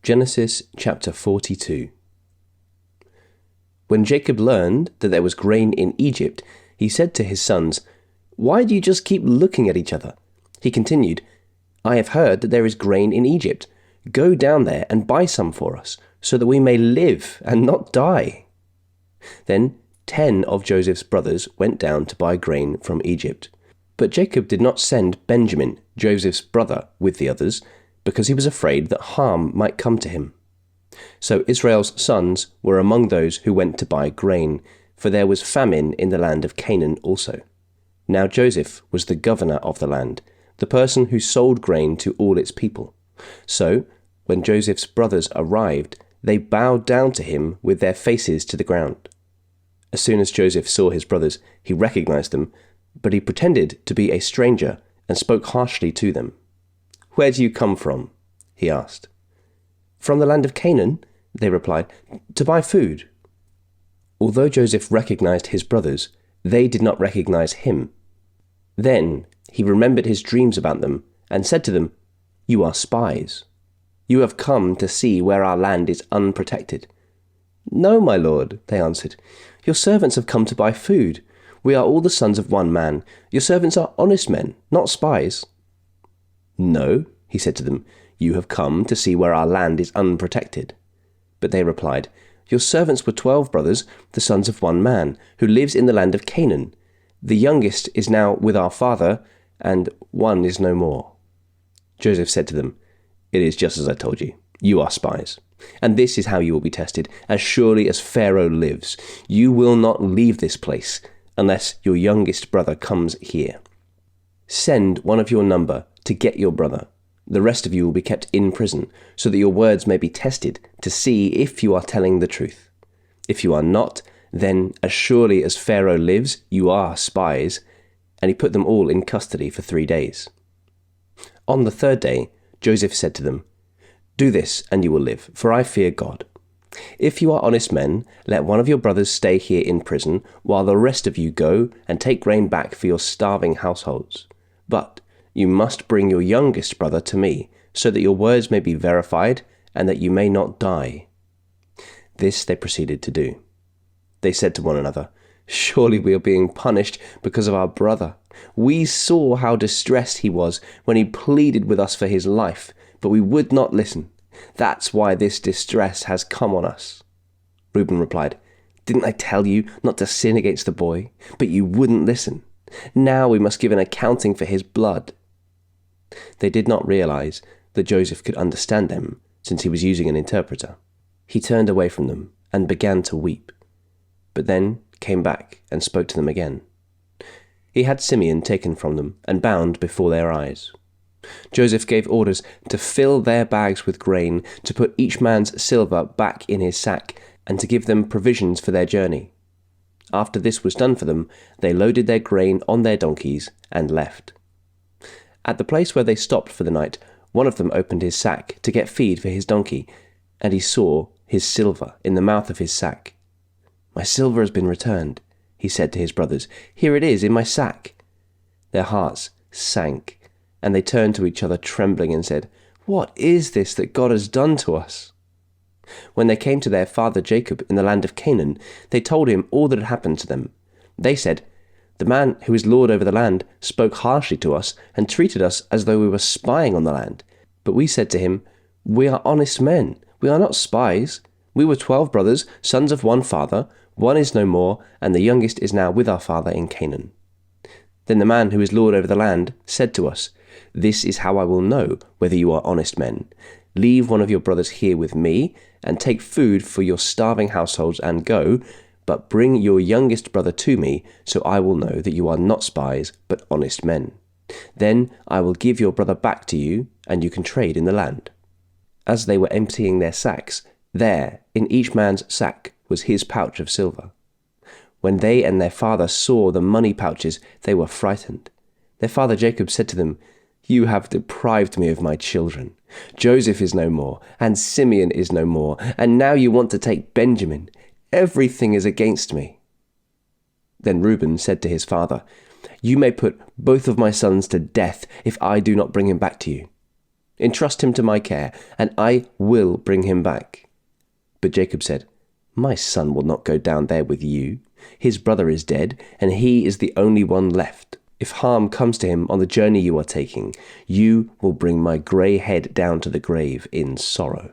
Genesis chapter 42. When Jacob learned that there was grain in Egypt, he said to his sons, "Why do you just keep looking at each other?" He continued, "I have heard that there is grain in Egypt. Go down there and buy some for us, so that we may live and not die." Then 10 of Joseph's brothers went down to buy grain from Egypt. But Jacob did not send Benjamin, Joseph's brother, with the others, because he was afraid that harm might come to him. So Israel's sons were among those who went to buy grain, for there was famine in the land of Canaan also. Now Joseph was the governor of the land, the person who sold grain to all its people. So, when Joseph's brothers arrived, they bowed down to him with their faces to the ground. As soon as Joseph saw his brothers, he recognized them, but he pretended to be a stranger and spoke harshly to them. "Where do you come from?" he asked. "From the land of Canaan," they replied, "to buy food." Although Joseph recognized his brothers, they did not recognize him. Then he remembered his dreams about them and said to them, "You are spies. You have come to see where our land is unprotected." "No, my lord," they answered. "Your servants have come to buy food. We are all the sons of one man. Your servants are honest men, not spies." "No," he said to them, "you have come to see where our land is unprotected." But they replied, "Your servants were 12 brothers, the sons of one man, who lives in the land of Canaan. The youngest is now with our father, and one is no more." Joseph said to them, "It is just as I told you. You are spies. And this is how you will be tested. As surely as Pharaoh lives, you will not leave this place unless your youngest brother comes here. Send one of your number to get your brother. The rest of you will be kept in prison, so that your words may be tested to see if you are telling the truth. If you are not, then as surely as Pharaoh lives, you are spies." And he put them all in custody for 3 days. On the 3rd day, Joseph said to them, "Do this and you will live, for I fear God. If you are honest men, let one of your brothers stay here in prison, while the rest of you go and take grain back for your starving households. But you must bring your youngest brother to me, so that your words may be verified and that you may not die." This they proceeded to do. They said to one another, "Surely we are being punished because of our brother. We saw how distressed he was when he pleaded with us for his life, but we would not listen. That's why this distress has come on us." Reuben replied, "Didn't I tell you not to sin against the boy? But you wouldn't listen. Now we must give an accounting for his blood." They did not realize that Joseph could understand them, since he was using an interpreter. He turned away from them and began to weep, but then came back and spoke to them again. He had Simeon taken from them and bound before their eyes. Joseph gave orders to fill their bags with grain, to put each man's silver back in his sack, and to give them provisions for their journey. After this was done for them, they loaded their grain on their donkeys and left. At the place where they stopped for the night, one of them opened his sack to get feed for his donkey, and he saw his silver in the mouth of his sack. "My silver has been returned," he said to his brothers. "Here it is in my sack." Their hearts sank, and they turned to each other trembling and said, "What is this that God has done to us?" When they came to their father Jacob in the land of Canaan, they told him all that had happened to them. They said, "The man who is lord over the land spoke harshly to us and treated us as though we were spying on the land. But we said to him, 'We are honest men. We are not spies. We were 12 brothers, sons of one father. One is no more, and the youngest is now with our father in Canaan.' Then the man who is lord over the land said to us, 'This is how I will know whether you are honest men. Leave one of your brothers here with me, and take food for your starving households and go, but bring your youngest brother to me, so I will know that you are not spies, but honest men. Then I will give your brother back to you, and you can trade in the land.' As they were emptying their sacks, there, in each man's sack, was his pouch of silver. When they and their father saw the money pouches, they were frightened. Their father Jacob said to them, 'You have deprived me of my children. Joseph is no more, and Simeon is no more, and now you want to take Benjamin. Everything is against me.' Then Reuben said to his father, 'You may put both of my sons to death if I do not bring him back to you.' Entrust him to my care, and I will bring him back." But Jacob said, "My son will not go down there with you. His brother is dead, and he is the only one left. If harm comes to him on the journey you are taking, you will bring my grey head down to the grave in sorrow."